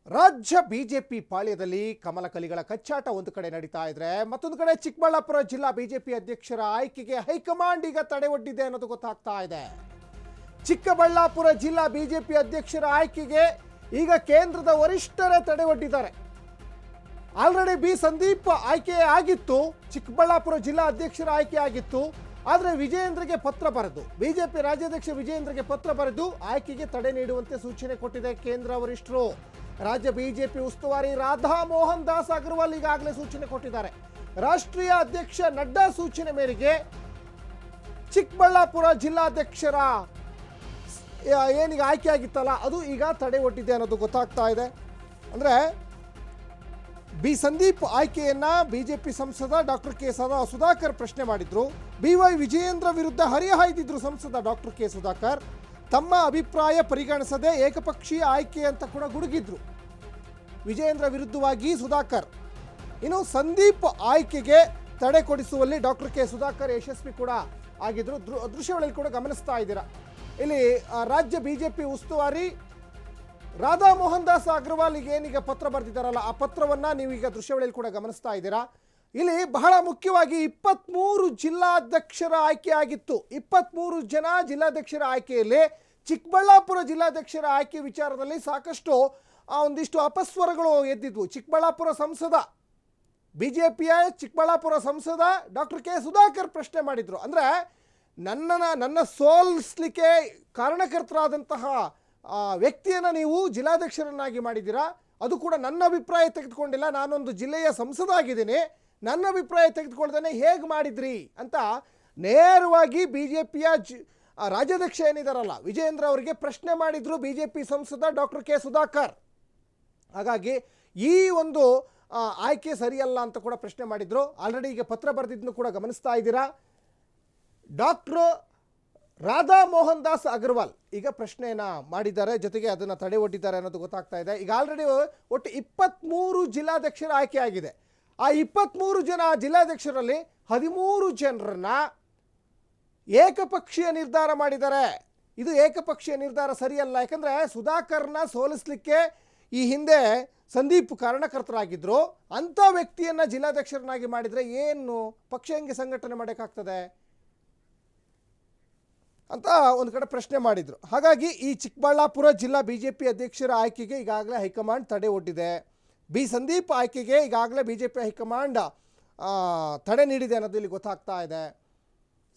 ರಾಜ್ಯ ಬಿಜೆಪಿ ಪಾಳ್ಯದಲ್ಲಿ ಕಮಲ ಕಲಿಗಳ ಕಚ್ಚಾಟ ಒಂದು ಕಡೆ ನಡೀತಾ ಇದ್ರೆ ಮತ್ತೊಂದು ಕಡೆ ಚಿಕ್ಕಬಳ್ಳಾಪುರ ಜಿಲ್ಲಾ ಬಿಜೆಪಿ ಅಧ್ಯಕ್ಷರ ಆಯ್ಕೆಗೆ ಹೈಕಮಾಂಡ್ ಈಗ ತಡೆ ಒಡ್ಡಿದೆ ಅನ್ನೋದು ಗೊತ್ತಾಗ್ತಾ ಇದೆ. ಚಿಕ್ಕಬಳ್ಳಾಪುರ ಜಿಲ್ಲಾ ಬಿಜೆಪಿ ಅಧ್ಯಕ್ಷರ ಆಯ್ಕೆಗೆ ಈಗ ಕೇಂದ್ರದ ವರಿಷ್ಠರೇ ತಡೆ ಒಡ್ಡಿದ್ದಾರೆ. ಆಲ್ರೆಡಿ ಬಿ ಸಂದೀಪ್ ಆಯ್ಕೆ ಆಗಿತ್ತು, ಚಿಕ್ಕಬಳ್ಳಾಪುರ ಜಿಲ್ಲಾ ಅಧ್ಯಕ್ಷರ ಆಯ್ಕೆ ಆಗಿತ್ತು. ಆದರೆ ವಿಜಯೇಂದ್ರಗೆ ಪತ್ರ ಬರೆದು ಬಿಜೆಪಿ ರಾಜ್ಯಾಧ್ಯಕ್ಷ ವಿಜಯೇಂದ್ರಗೆ ಪತ್ರ ಬರೆದು ಆಯ್ಕೆಗೆ ತಡೆ ನೀಡುವಂತೆ ಸೂಚನೆ ಕೊಟ್ಟಿದೆ ಕೇಂದ್ರ ವರಿಷ್ಠರು. ರಾಜ್ಯ ಬಿಜೆಪಿ ಉಸ್ತುವಾರಿ ರಾಧಾ ಮೋಹನ್ ದಾಸ್ ಅಗರ್ವಾಲ್ ಈಗಾಗಲೇ ಸೂಚನೆ ಕೊಟ್ಟಿದ್ದಾರೆ. ರಾಷ್ಟ್ರೀಯ ಅಧ್ಯಕ್ಷ ನಡ್ಡಾ ಸೂಚನೆ ಮೇರೆಗೆ ಚಿಕ್ಕಬಳ್ಳಾಪುರ ಜಿಲ್ಲಾಧ್ಯಕ್ಷರ ಏನೀಗ ಆಯ್ಕೆ ಆಗಿತ್ತಲ್ಲ ಅದು ಈಗ ತಡೆ ಒಡ್ಡಿದೆ ಅನ್ನೋದು ಗೊತ್ತಾಗ್ತಾ ಇದೆ. ಅಂದರೆ ಬಿ ಸಂದೀಪ್ ಆಯ್ಕೆಯನ್ನ ಬಿಜೆಪಿ ಸಂಸದ ಡಾಕ್ಟರ್ ಕೆ ಸುಧಾಕರ್ ಪ್ರಶ್ನೆ ಮಾಡಿದ್ರು. BY ವಿಜಯೇಂದ್ರ ವಿರುದ್ಧ ಹರಿಹಾಯ್ದಿದ್ರು ಸಂಸದ ಡಾಕ್ಟರ್ ಕೆ ಸುಧಾಕರ್. ತಮ್ಮ ಅಭಿಪ್ರಾಯ ಪರಿಗಣಿಸದೆ ಏಕಪಕ್ಷೀಯ ಆಯ್ಕೆ ಅಂತ ಕೂಡ ಗುಡುಗಿದ್ರು ವಿಜಯೇಂದ್ರ ವಿರುದ್ಧವಾಗಿ ಸುಧಾಕರ್. ಇನ್ನು ಸಂದೀಪ್ ಆಯ್ಕೆಗೆ ತಡೆ ಕೊಡಿಸುವಲ್ಲಿ ಡಾಕ್ಟರ್ ಕೆ ಸುಧಾಕರ್ ಯಶಸ್ವಿ ಕೂಡ ಆಗಿದ್ರು. ದೃಶ್ಯಗಳಲ್ಲಿ ಕೂಡ ಗಮನಿಸ್ತಾ ಇದ್ದೀರಾ. ಇಲ್ಲಿ ರಾಜ್ಯ ಬಿಜೆಪಿ ಉಸ್ತುವಾರಿ ರಾಧಾ ಮೋಹನ್ ದಾಸ್ ಅಗರ್ವಾಲ್ ಏನೀಗ ಪತ್ರ ಬರೆದಿದ್ದಾರಲ್ಲ ಆ ಪತ್ರವನ್ನು ನೀವೀಗ ದೃಶ್ಯಾವಳಿಯಲ್ಲಿ ಕೂಡ ಗಮನಿಸ್ತಾ ಇದ್ದೀರಾ. ಇಲ್ಲಿ ಬಹಳ ಮುಖ್ಯವಾಗಿ 23 ಜಿಲ್ಲಾಧ್ಯಕ್ಷರ ಆಯ್ಕೆ ಆಗಿತ್ತು. 23 ಜನ ಜಿಲ್ಲಾಧ್ಯಕ್ಷರ ಆಯ್ಕೆಯಲ್ಲಿ ಚಿಕ್ಕಬಳ್ಳಾಪುರ ಜಿಲ್ಲಾಧ್ಯಕ್ಷರ ಆಯ್ಕೆ ವಿಚಾರದಲ್ಲಿ ಸಾಕಷ್ಟು ಒಂದಿಷ್ಟು ಅಪಸ್ವರಗಳು ಎದ್ದಿದ್ವು. ಚಿಕ್ಕಬಳ್ಳಾಪುರ ಸಂಸದ ಬಿಜೆಪಿಯ ಚಿಕ್ಕಬಳ್ಳಾಪುರ ಸಂಸದ ಡಾಕ್ಟರ್ ಕೆ ಸುಧಾಕರ್ ಪ್ರಶ್ನೆ ಮಾಡಿದ್ರು. ಅಂದರೆ ನನ್ನ ಸೋಲಿಸಲಿಕ್ಕೆ ಕಾರಣಕರ್ತರಾದಂತಹ ವ್ಯಕ್ತಿಯನ್ನು ನೀವು ಜಿಲ್ಲಾಧ್ಯಕ್ಷರನ್ನಾಗಿ ಮಾಡಿದ್ದೀರಾ, ಅದು ಕೂಡ ನನ್ನ ಅಭಿಪ್ರಾಯ ತೆಗೆದುಕೊಂಡಿಲ್ಲ, ನಾನೊಂದು ಜಿಲ್ಲೆಯ ಸಂಸದ ಆಗಿದ್ದೀನಿ, ನನ್ನ ಅಭಿಪ್ರಾಯ ತೆಗೆದುಕೊಳ್ದೇನೆ ಹೇಗೆ ಮಾಡಿದ್ರಿ ಅಂತ ನೇರವಾಗಿ ಬಿಜೆಪಿಯ ರಾಜ್ಯಾಧ್ಯಕ್ಷ ಏನಿದಾರಲ್ಲ ವಿಜಯೇಂದ್ರ ಅವರಿಗೆ ಪ್ರಶ್ನೆ ಮಾಡಿದ್ರು ಬಿಜೆಪಿ ಸಂಸದ ಡಾಕ್ಟರ್ ಕೆ ಸುಧಾಕರ್. ಹಾಗಾಗಿ ಈ ಒಂದು ಆಯ್ಕೆ ಸರಿಯಲ್ಲ ಅಂತ ಕೂಡ ಪ್ರಶ್ನೆ ಮಾಡಿದ್ರು. ಆಲ್ರೆಡಿ ಈಗ ಪತ್ರ ಬರೆದಿದ್ದನ್ನು ಕೂಡ ಗಮನಿಸ್ತಾ ಇದ್ದೀರಾ. ಡಾಕ್ಟರ್ ರಾಧಾ ಮೋಹನ್ ದಾಸ್ ಅಗರ್ವಾಲ್ ಈಗ ಪ್ರಶ್ನೆಯನ್ನು ಮಾಡಿದ್ದಾರೆ, ಜೊತೆಗೆ ಅದನ್ನು ತಡೆ ಒಡ್ಡಿದ್ದಾರೆ ಅನ್ನೋದು ಗೊತ್ತಾಗ್ತಾ ಇದೆ. ಈಗ ಆಲ್ರೆಡಿ ಒಟ್ಟು 23 ಜಿಲ್ಲಾಧ್ಯಕ್ಷರ ಆಯ್ಕೆ ಆಗಿದೆ. ಆ 23 ಜನ ಜಿಲ್ಲಾಧ್ಯಕ್ಷರಲ್ಲಿ 13 ಜನರನ್ನ ಏಕಪಕ್ಷೀಯ ನಿರ್ಧಾರ ಮಾಡಿದ್ದಾರೆ. ಇದು ಏಕಪಕ್ಷೀಯ ನಿರ್ಧಾರ ಸರಿಯಲ್ಲ. ಯಾಕಂದರೆ ಸುಧಾಕರ್ನ ಸೋಲಿಸಲಿಕ್ಕೆ ಈ ಹಿಂದೆ ಸಂದೀಪ್ ಕಾರಣಕರ್ತರಾಗಿದ್ದರು. ಅಂಥ ವ್ಯಕ್ತಿಯನ್ನು ಜಿಲ್ಲಾಧ್ಯಕ್ಷರನ್ನಾಗಿ ಮಾಡಿದರೆ ಏನು ಪಕ್ಷ ಹೆಂಗೆ ಸಂಘಟನೆ ಮಾಡೋಕ್ಕಾಗ್ತದೆ ಅಂತ ಒಂದು ಕಡೆ ಪ್ರಶ್ನೆ ಮಾಡಿದರು. ಹಾಗಾಗಿ ಈ ಚಿಕ್ಕಬಳ್ಳಾಪುರ ಜಿಲ್ಲಾ ಬಿಜೆಪಿ ಅಧ್ಯಕ್ಷರ ಆಯ್ಕೆಗೆ ಈಗಾಗಲೇ ಹೈಕಮಾಂಡ್ ತಡೆ ಒಡ್ಡಿದೆ. ಬಿ ಸಂದೀಪ್ ಆಯ್ಕೆಗೆ ಈಗಾಗಲೇ ಬಿಜೆಪಿ ಹೈಕಮಾಂಡ್ ತಡೆ ನೀಡಿದೆ ಅನ್ನೋದು ಇಲ್ಲಿ ಗೊತ್ತಾಗ್ತಾ ಇದೆ.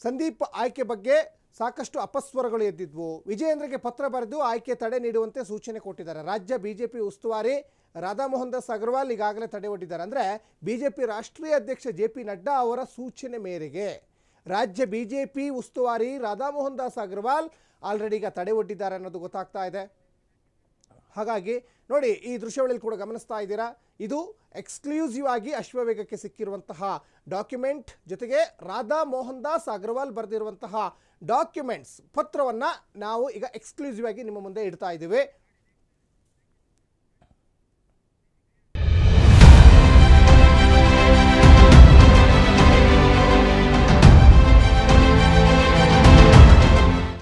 ಸಂದೀಪ್ ಆಯ್ಕೆ ಬಗ್ಗೆ ಸಾಕಷ್ಟು ಅಪಸ್ವರಗಳು ಎದ್ದಿದ್ವು. ವಿಜಯೇಂದ್ರಗೆ ಪತ್ರ ಬರೆದು ಆಯ್ಕೆ ತಡೆ ನೀಡುವಂತೆ ಸೂಚನೆ ಕೊಟ್ಟಿದ್ದಾರೆ. ರಾಜ್ಯ ಬಿಜೆಪಿ ಉಸ್ತುವಾರಿ ರಾಧಾ ಮೋಹನ್ ದಾಸ್ ಅಗರ್ವಾಲ್ ಈಗಾಗಲೇ ತಡೆ ಒಡ್ಡಿದ್ದಾರೆ. ಅಂದರೆ ಬಿಜೆಪಿ ರಾಷ್ಟ್ರೀಯ ಅಧ್ಯಕ್ಷ JP ನಡ್ಡಾ ಅವರ ಸೂಚನೆ ಮೇರೆಗೆ ರಾಜ್ಯ ಬಿಜೆಪಿ ಉಸ್ತುವಾರಿ ರಾಧಾ ಮೋಹನ್ ದಾಸ್ ಅಗರ್ವಾಲ್ ಆಲ್ರೆಡಿ ಈಗ ತಡೆ ಒಡ್ಡಿದ್ದಾರೆ ಅನ್ನೋದು ಗೊತ್ತಾಗ್ತಾ ಇದೆ. ಹಾಗಾಗಿ ನೋಡಿ, ಈ ದೃಶ್ಯಾವಳಿಯಲ್ಲಿ ಕೂಡ ಗಮನಿಸ್ತಾ ಇದ್ದೀರಾ. ಇದು ಎಕ್ಸ್ಕ್ಲೂಸಿವ್ ಆಗಿ ಅಶ್ವವೇಗಕ್ಕೆ ಸಿಕ್ಕಿರುವಂತಹ ಡಾಕ್ಯುಮೆಂಟ್, ಜೊತೆಗೆ ರಾಧಾ ಮೋಹನ್ ದಾಸ್ ಅಗರ್ವಾಲ್ ಬರೆದಿರುವಂತಹ ಡಾಕ್ಯುಮೆಂಟ್ಸ್ ಪತ್ರವನ್ನು ನಾವು ಈಗ ಎಕ್ಸ್ಕ್ಲೂಸಿವ್ ಆಗಿ ನಿಮ್ಮ ಮುಂದೆ ಇಡ್ತಾ ಇದ್ದೀವಿ.